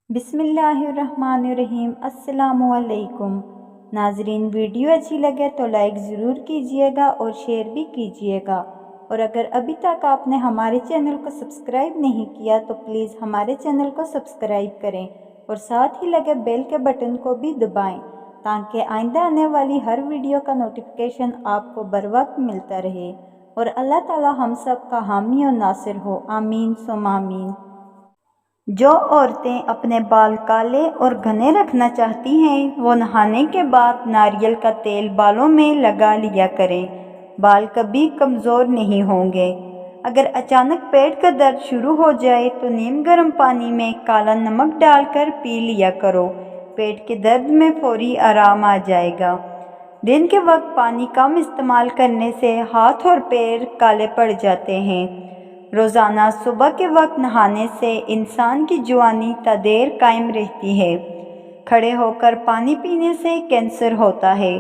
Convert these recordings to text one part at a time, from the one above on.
بسم اللہ الرحمن الرحیم۔ السلام علیکم ناظرین، ویڈیو اچھی لگے تو لائک ضرور کیجئے گا اور شیئر بھی کیجئے گا، اور اگر ابھی تک آپ نے ہمارے چینل کو سبسکرائب نہیں کیا تو پلیز ہمارے چینل کو سبسکرائب کریں اور ساتھ ہی لگے بیل کے بٹن کو بھی دبائیں تاکہ آئندہ آنے والی ہر ویڈیو کا نوٹیفیکیشن آپ کو بر وقت ملتا رہے، اور اللہ تعالی ہم سب کا حامی و ناصر ہو، آمین ثم آمین۔ جو عورتیں اپنے بال کالے اور گھنے رکھنا چاہتی ہیں وہ نہانے کے بعد ناریل کا تیل بالوں میں لگا لیا کریں، بال کبھی کمزور نہیں ہوں گے۔ اگر اچانک پیٹ کا درد شروع ہو جائے تو نیم گرم پانی میں کالا نمک ڈال کر پی لیا کرو، پیٹ کے درد میں فوری آرام آ جائے گا۔ دن کے وقت پانی کم استعمال کرنے سے ہاتھ اور پیر کالے پڑ جاتے ہیں۔ روزانہ صبح کے وقت نہانے سے انسان کی جوانی تا دیر قائم رہتی ہے۔ کھڑے ہو کر پانی پینے سے کینسر ہوتا ہے۔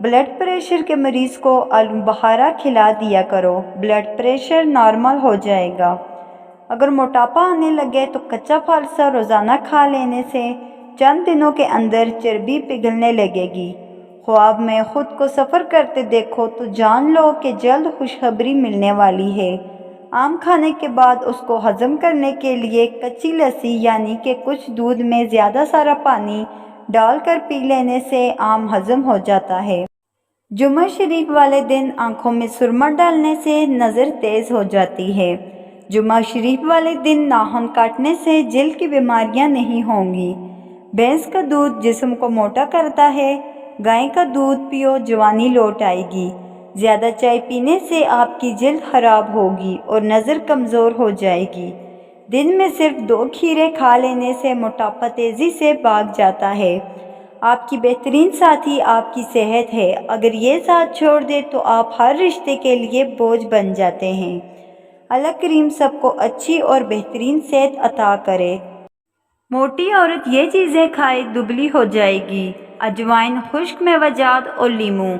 بلڈ پریشر کے مریض کو آلو بخارا کھلا دیا کرو، بلڈ پریشر نارمل ہو جائے گا۔ اگر موٹاپا آنے لگے تو کچا فالسا روزانہ کھا لینے سے چند دنوں کے اندر چربی پگھلنے لگے گی۔ خواب میں خود کو سفر کرتے دیکھو تو جان لو کہ جلد خوشخبری ملنے والی ہے۔ آم کھانے کے بعد اس کو ہضم کرنے کے لیے کچی لسی یعنی کہ کچھ دودھ میں زیادہ سارا پانی ڈال کر پی لینے سے آم ہضم ہو جاتا ہے۔ جمعہ شریف والے دن آنکھوں میں سرما ڈالنے سے نظر تیز ہو جاتی ہے۔ جمعہ شریف والے دن ناخن کاٹنے سے جلد کی بیماریاں نہیں ہوں گی۔ بھینس کا دودھ جسم کو موٹا کرتا ہے، گائے کا دودھ پیو جوانی لوٹ آئے گی۔ زیادہ چائے پینے سے آپ کی جلد خراب ہوگی اور نظر کمزور ہو جائے گی۔ دن میں صرف 2 کھیرے کھا لینے سے موٹاپا تیزی سے بھاگ جاتا ہے۔ آپ کی بہترین ساتھی آپ کی صحت ہے، اگر یہ ساتھ چھوڑ دے تو آپ ہر رشتے کے لیے بوجھ بن جاتے ہیں۔ اللہ کریم سب کو اچھی اور بہترین صحت عطا کرے۔ موٹی عورت یہ چیزیں کھائے دبلی ہو جائے گی: اجوائن، خشک میوہ جات اور لیموں۔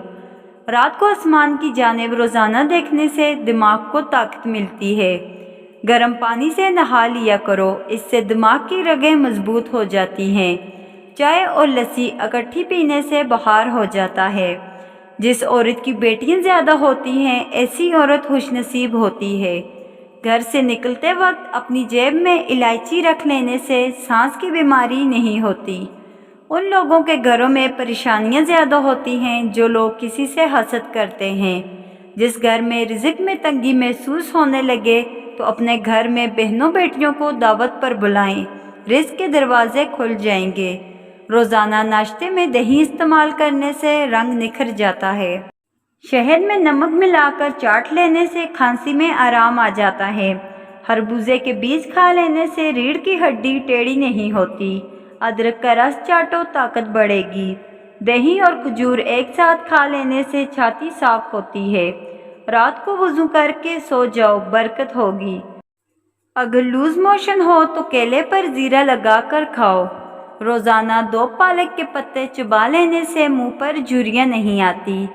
رات کو آسمان کی جانب روزانہ دیکھنے سے دماغ کو طاقت ملتی ہے۔ گرم پانی سے نہا لیا کرو، اس سے دماغ کی رگیں مضبوط ہو جاتی ہیں۔ چائے اور لسی اکٹھی پینے سے بخار ہو جاتا ہے۔ جس عورت کی بیٹیاں زیادہ ہوتی ہیں ایسی عورت خوش نصیب ہوتی ہے۔ گھر سے نکلتے وقت اپنی جیب میں الائچی رکھ لینے سے سانس کی بیماری نہیں ہوتی۔ ان لوگوں کے گھروں میں پریشانیاں زیادہ ہوتی ہیں جو لوگ کسی سے حسد کرتے ہیں۔ جس گھر میں رزق میں تنگی محسوس ہونے لگے تو اپنے گھر میں بہنوں بیٹیوں کو دعوت پر بلائیں، رزق کے دروازے کھل جائیں گے۔ روزانہ ناشتے میں دہی استعمال کرنے سے رنگ نکھر جاتا ہے۔ شہد میں نمک ملا کر چاٹ لینے سے کھانسی میں آرام آ جاتا ہے۔ خربوزے کے بیج کھا لینے سے ریڑھ کی ہڈی ٹیڑھی نہیں ہوتی۔ ادرک کا رس چاٹو، طاقت بڑھے گی۔ دہی اور کھجور ایک ساتھ کھا لینے سے چھاتی صاف ہوتی ہے۔ رات کو وضو کر کے سو جاؤ، برکت ہوگی۔ اگر لوز موشن ہو تو کیلے پر زیرہ لگا کر کھاؤ۔ روزانہ 2 پالک کے پتے چبا لینے سے منہ پر جھریاں نہیں آتی۔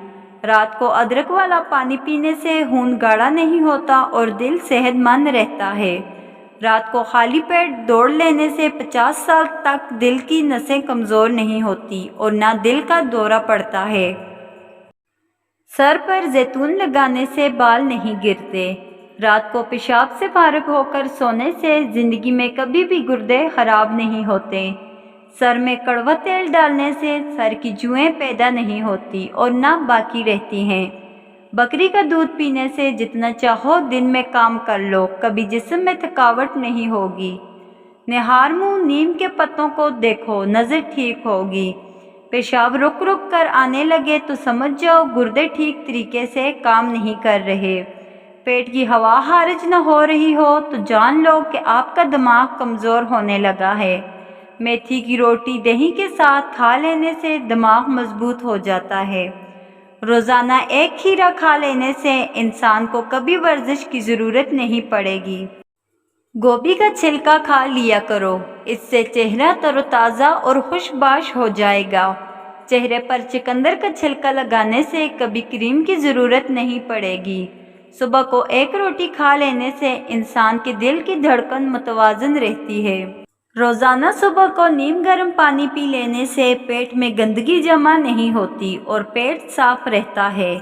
رات کو ادرک والا پانی پینے سے خون گاڑھا نہیں ہوتا اور دل صحت مند رہتا ہے۔ رات کو خالی پیٹ دوڑ لینے سے 50 سال تک دل کی نسیں کمزور نہیں ہوتی اور نہ دل کا دورہ پڑتا ہے۔ سر پر زیتون لگانے سے بال نہیں گرتے۔ رات کو پیشاب سے فارغ ہو کر سونے سے زندگی میں کبھی بھی گردے خراب نہیں ہوتے۔ سر میں کڑوا تیل ڈالنے سے سر کی جوئیں پیدا نہیں ہوتی اور نہ باقی رہتی ہیں۔ بکری کا دودھ پینے سے جتنا چاہو دن میں کام کر لو، کبھی جسم میں تھکاوٹ نہیں ہوگی۔ نہار منہ نیم کے پتوں کو دیکھو، نظر ٹھیک ہوگی۔ پیشاب رک رک کر آنے لگے تو سمجھ جاؤ گردے ٹھیک طریقے سے کام نہیں کر رہے۔ پیٹ کی ہوا خارج نہ ہو رہی ہو تو جان لو کہ آپ کا دماغ کمزور ہونے لگا ہے۔ میتھی کی روٹی دہی کے ساتھ کھا لینے سے دماغ مضبوط ہو جاتا ہے۔ روزانہ 1 کھیرا کھا لینے سے انسان کو کبھی ورزش کی ضرورت نہیں پڑے گی۔ گوبھی کا چھلکا کھا لیا کرو، اس سے چہرہ تر و تازہ اور خوش باش ہو جائے گا۔ چہرے پر چقندر کا چھلکا لگانے سے کبھی کریم کی ضرورت نہیں پڑے گی۔ صبح کو 1 روٹی کھا لینے سے انسان کے دل کی دھڑکن متوازن رہتی ہے۔ روزانہ صبح کو نیم گرم پانی پی لینے سے پیٹ میں گندگی جمع نہیں ہوتی اور پیٹ صاف رہتا ہے۔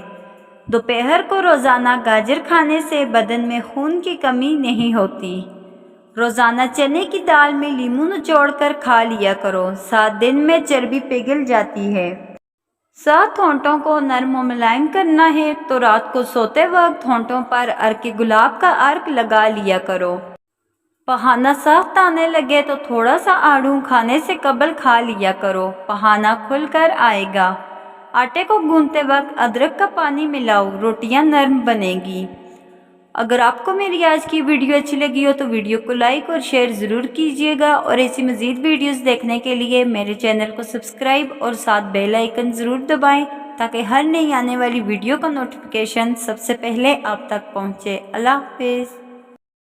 دوپہر کو روزانہ گاجر کھانے سے بدن میں خون کی کمی نہیں ہوتی۔ روزانہ چنے کی دال میں لیموں نچوڑ کر کھا لیا کرو، 7 دن میں چربی پگھل جاتی ہے۔ 7 ہونٹوں کو نرم و ملائم کرنا ہے تو رات کو سوتے وقت ہونٹوں پر عرق گلاب کا عرق لگا لیا کرو۔ پہانا سخت آنے لگے تو تھوڑا سا آڑو کھانے سے قبل کھا لیا کرو، پہانا کھل کر آئے گا۔ آٹے کو گوندھتے وقت ادرک کا پانی ملاؤ، روٹیاں نرم بنیں گی۔ اگر آپ کو میری آج کی ویڈیو اچھی لگی ہو تو ویڈیو کو لائک اور شیئر ضرور کیجیے گا، اور ایسی مزید ویڈیوز دیکھنے کے لیے میرے چینل کو سبسکرائب اور ساتھ بیل آئیکن ضرور دبائیں تاکہ ہر نئی آنے والی ویڈیو کا نوٹیفیکیشن سب سے پہلے آپ تک پہنچے۔ اللہ حافظ۔